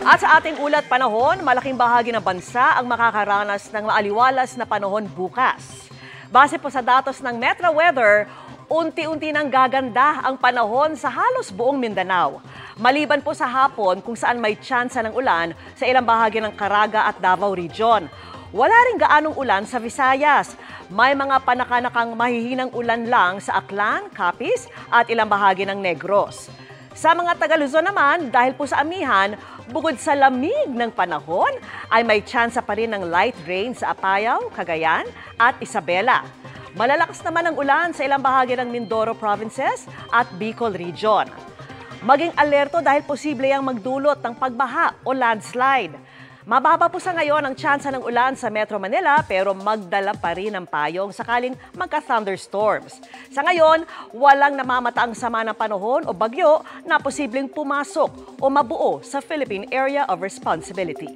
At sa ating ulat panahon, malaking bahagi ng bansa ang makakaranas ng maaliwalas na panahon bukas. Base po sa datos ng Metro Weather, unti-unti nang gaganda ang panahon sa halos buong Mindanao. Maliban po sa hapon kung saan may tsansa ng ulan sa ilang bahagi ng Caraga at Davao Region. Wala ring gaanong ulan sa Visayas. May mga panakanakang mahihinang ulan lang sa Aklan, Capiz at ilang bahagi ng Negros. Sa mga taga-Luzon naman, dahil po sa amihan, bukod sa lamig ng panahon, ay may tsansa pa rin ng light rain sa Apayao, Cagayan at Isabela. Malalakas naman ang ulan sa ilang bahagi ng Mindoro Provinces at Bicol Region. Maging alerto dahil posible yang magdulot ng pagbaha o landslide. Mababa po sa ngayon ang tsansa ng ulan sa Metro Manila pero magdala pa rin ang payong sakaling magka-thunderstorms. Sa ngayon, walang namamataang sama ng panahon o bagyo na posibleng pumasok o mabuo sa Philippine Area of Responsibility.